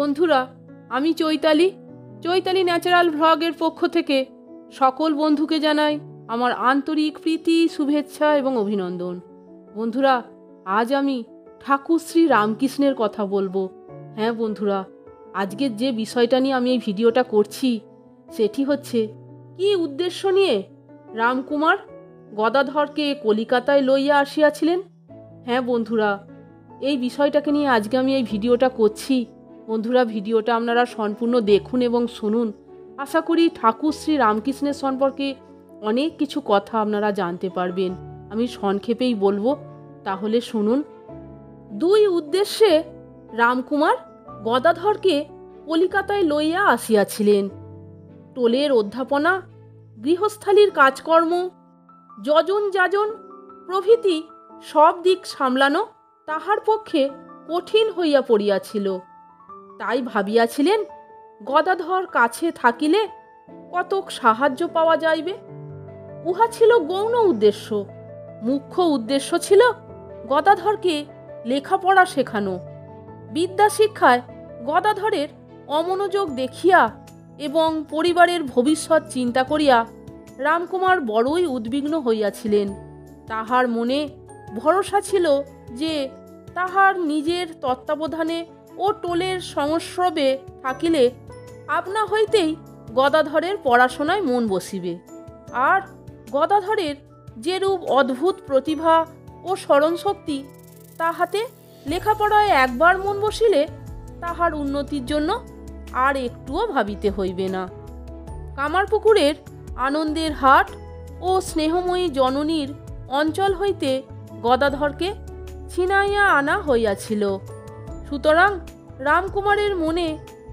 বন্ধুরা, আমি চৈতালি ন্যাচারাল ভ্লগের পক্ষ থেকে সকল বন্ধুকে জানাই আমার আন্তরিক প্রীতি, শুভেচ্ছা এবং অভিনন্দন। বন্ধুরা, আজ আমি ঠাকুর শ্রী রামকৃষ্ণের কথা বলবো। হ্যাঁ বন্ধুরা, আজকের যে বিষয়টা নিয়ে আমি এই ভিডিওটা করছি সেটি হচ্ছে, কি উদ্দেশ্য নিয়ে রামকুমার গদাধরকে কলিকাতায় লইয়া আসিয়াছিলেন। হ্যাঁ বন্ধুরা, এই বিষয়টাকে নিয়ে আজকে আমি এই ভিডিওটা করছি। বন্ধুরা, ভিডিওটা আপনারা সম্পূর্ণ দেখুন এবং শুনুন। আশা করি ঠাকুর শ্রী রামকৃষ্ণের সম্পর্কে অনেক কিছু কথা আপনারা জানতে পারবেন। আমি সংক্ষেপেই বলবো, তাহলে শুনুন। দুই উদ্দেশ্যে রামকুমার গদাধরকে কলিকাতায় লইয়া আসিয়াছিলেন। টোলের অধ্যাপনা, গৃহস্থালির কাজকর্ম, যজন যাজন প্রভৃতি সব দিক সামলানো তাহার পক্ষে কঠিন হইয়া পড়িয়াছিল। তাই ভাবিয়াছিলেন, গদাধর কাছে থাকিলে কতক সাহায্য পাওয়া যাইবে। উহা ছিল গৌণ উদ্দেশ্য। মুখ্য উদ্দেশ্য ছিল গদাধরকে লেখাপড়া শেখানো। বিদ্যা শিক্ষায় গদাধরের অমনোযোগ দেখিয়া এবং পরিবারের ভবিষ্যৎ চিন্তা করিয়া রামকুমার বড়ই উদ্বিগ্ন হইয়াছিলেন। তাহার মনে ভরসা ছিল যে তাহার নিজের তত্ত্বাবধানে ও টোলের সংস্রবে থাকিলে আপনা হইতেই গদাধরের পড়াশোনায় মন বসিবে। আর গদাধরের যেরূপ অদ্ভুত প্রতিভা ও স্মরণশক্তি, তাহাতে লেখাপড়ায় একবার মন বসিলে তাহার উন্নতির জন্য আর একটুও ভাবিতে হইবে না। কামারপুকুরের আনন্দের হাট ও স্নেহময়ী জননীর অঞ্চল হইতে গদাধরকে ছিনাইয়া আনা হইয়াছিল। সুতরাং রামকুমারের মনে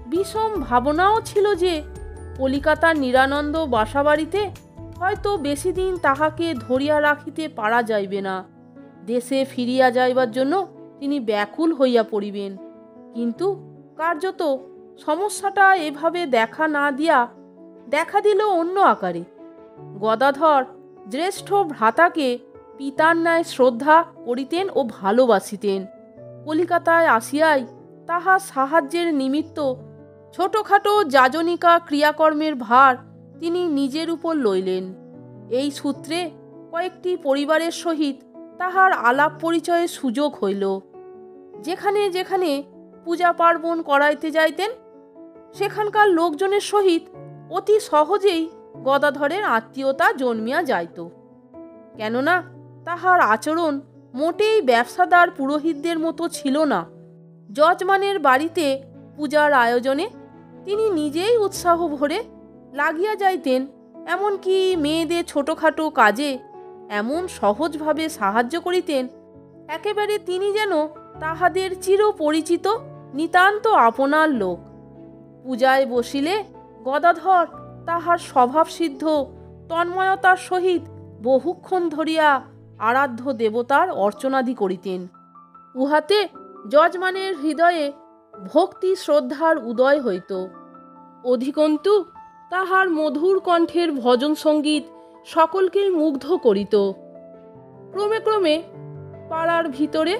বিষম ভাবনাও ছিল যে কলিকাতার নিরানন্দ বাসাবাড়িতে হয়তো বেশি দিন তাহাকে ধরিয়া রাখিতে পারা যাইবে না। দেশে ফিরিয়া যাইবার জন্য তিনি ব্যাকুল হইয়া পড়িবেন। কিন্তু কার্যত সমস্যাটা এভাবে দেখা না দিয়া দেখা দিল অন্য আকারে। গদাধর জ্যেষ্ঠ ভ্রাতাকে পিতার ন্যায় শ্রদ্ধা করিতেন ও ভালোবাসিতেন। কলিকাতায় আসিয়াই তাহার সাহায্যের নিমিত্ত ছোটখাটো যাজনিকা ক্রিয়াকর্মের ভার তিনি নিজের উপর লইলেন। এই সূত্রে কয়েকটি পরিবারের সহিত তাহার আলাপ পরিচয়ের সুযোগ হইল। যেখানে যেখানে পূজা পার্বণ করাইতে যাইতেন, সেখানকার লোকজনের সহিত অতি সহজেই গদাধরের আত্মীয়তা জন্মিয়া যাইত। কেননা তাহার আচরণ মোটেই ব্যবসাদার পুরোহিতদের মতো ছিল না। যজমানের বাড়িতে পূজার আয়োজনে তিনি নিজেই উৎসাহ ভরে লাগিয়া যাইতেন। এমনকি মেয়েদের ছোটোখাটো কাজে এমন সহজভাবে সাহায্য করিতেন, একেবারে তিনি যেন তাহাদের চিরপরিচিত নিতান্ত আপনার লোক। পূজায় বসিলে গদাধর তাহার স্বভাবসিদ্ধ তন্ময়তার সহিত বহুক্ষণ ধরিয়া আরাধ্য দেবতার অর্চনাদি করিতেন। উহাতে যজমানের হৃদয়ে ভক্তি শ্রদ্ধার উদয় হইত। অধিকন্তু তাহার মধুর কণ্ঠের ভজন সঙ্গীত সকলকেই মুগ্ধ করিত। ক্রমে ক্রমে পাড়ার ভিতরে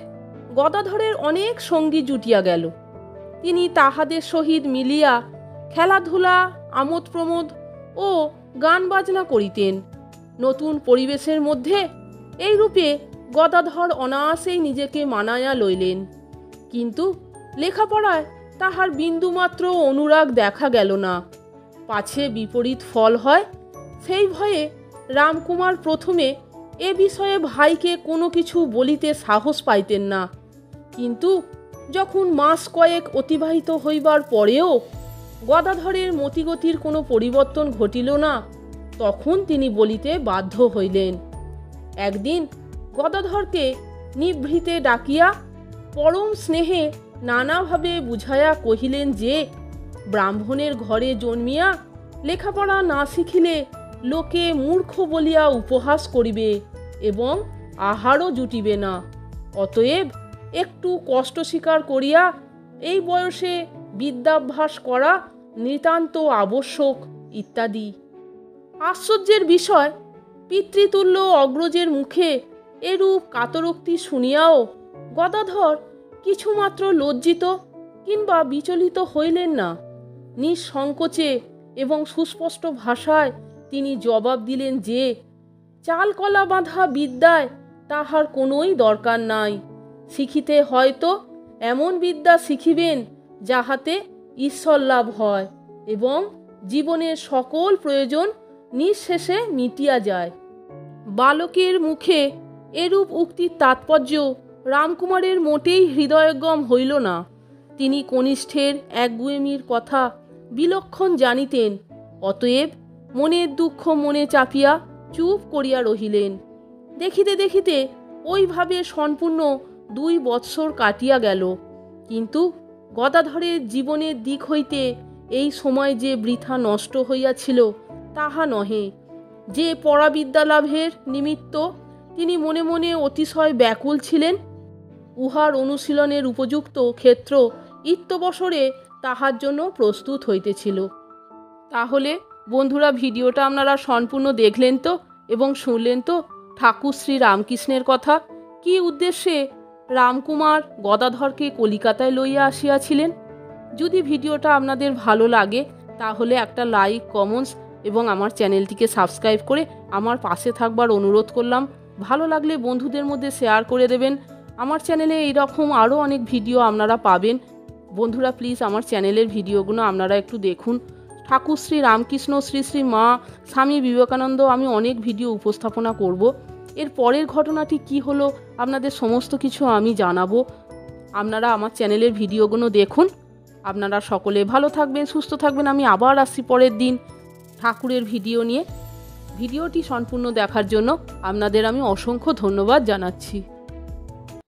গদাধরের অনেক সঙ্গী জুটিয়া গেল। তিনি তাহাদের সহিত মিলিয়া খেলাধুলা, আমোদ প্রমোদ ও গান বাজনা করিতেন। নতুন পরিবেশের মধ্যে এইরূপে গদাধর অনায়াসেই নিজেকে মানাইয়া লইলেন। কিন্তু লেখাপড়ায় তাহার বিন্দুমাত্র অনুরাগ দেখা গেল না। পাছে বিপরীত ফল হয়, সেই ভয়ে রামকুমার প্রথমে এ বিষয়ে ভাইকে কোনো কিছু বলিতে সাহস পাইতেন না। কিন্তু যখন মাস কয়েক অতিবাহিত হইবার পরেও গদাধরের মতিগতির কোনো পরিবর্তন ঘটিল না, তখন তিনি বলিতে বাধ্য হইলেন। একদিন গদাধরকে নিভৃতে ডাকিয়া পরম স্নেহে নানাভাবে বুঝাইয়া কহিলেন যে ব্রাহ্মণের ঘরে জন্মিয়া লেখাপড়া না শিখিলে লোকে মূর্খ বলিয়া উপহাস করিবে এবং আহারও জুটিবে না। অতএব একটু কষ্ট স্বীকার করিয়া এই বয়সে বিদ্যাভ্যাস করা নিতান্ত আবশ্যক ইত্যাদি। আশ্চর্যের বিষয়, পিতৃতুল্য অগ্রজের মুখে এরূপ কাতরোক্তি শুনিয়াও গদাধর কিছুমাত্র লজ্জিত কিংবা বিচলিত হইলেন না। নিঃসংকোচে এবং সুস্পষ্ট ভাষায় তিনি জবাব দিলেন যে চালকলা বাঁধা বিদ্যায় তাহার কোনোই দরকার নাই। শিখিতে হয়তো এমন বিদ্যা শিখিবেন যাহাতে ঈশ্বর লাভ হয় এবং জীবনের সকল প্রয়োজন নিঃশেষে মিটিয়া যায়। বালকের মুখে এরূপ উক্তির তাৎপর্য রামকুমারের মোটেই হৃদয়ঙ্গম হইল না। তিনি কনিষ্ঠের একগুঁয়েমির কথা বিলক্ষণ জানিতেন, অতএব মনের দুঃখ মনে চাপিয়া চুপ করিয়া রহিলেন। দেখিতে দেখিতে ওইভাবে সম্পূর্ণ 2 বৎসর কাটিয়া গেল। কিন্তু গদাধরের জীবনের দিক হইতে এই সময় যে বৃথা নষ্ট হইয়াছিল তাহা নহে। যে পরাবিদ্যা লাভের নিমিত্ত তিনি মনে মনে অতিশয় ব্যাকুল ছিলেন, উহার অনুশীলনের উপযুক্ত ক্ষেত্র ইত্যবসরে তাহার জন্য প্রস্তুত হইতেছিল। তাহলে বন্ধুরা, ভিডিওটা আপনারা সম্পূর্ণ দেখলেন তো এবং শুনলেন তো ঠাকুর শ্রী রামকৃষ্ণের কথা, কি উদ্দেশ্যে রামকুমার গদাধরকে কলিকাতায় লইয়া আসিয়াছিলেন। যদি ভিডিওটা আপনাদের ভালো লাগে তাহলে একটা লাইক, কমেন্টস এবং আমার চ্যানেলটিকে সাবস্ক্রাইব করে আমার পাশে থাকবার অনুরোধ করলাম। ভালো লাগলে বন্ধুদের মধ্যে শেয়ার করে দেবেন। আমার চ্যানেলে এইরকম আরও অনেক ভিডিও আপনারা পাবেন। বন্ধুরা, প্লিজ আমার চ্যানেলের ভিডিওগুলো আপনারা একটু দেখুন। ঠাকুর শ্রী রামকৃষ্ণ, শ্রী শ্রী মা স্বামী বিবেকানন্দ আমি অনেক ভিডিও উপস্থাপনা করব। এর পরের ঘটনাটি কি হলো আপনাদের সমস্ত কিছু আমি জানাবো। আপনারা আমার চ্যানেলের ভিডিওগুলো দেখুন। আপনারা সকলে ভালো থাকবেন, সুস্থ থাকবেন। আমি আবার আসছি পরের দিন ঠাকুরের ভিডিও নিয়ে। ভিডিওটি সম্পূর্ণ দেখার জন্য আপনাদের আমি অসংখ্য ধন্যবাদ জানাচ্ছি।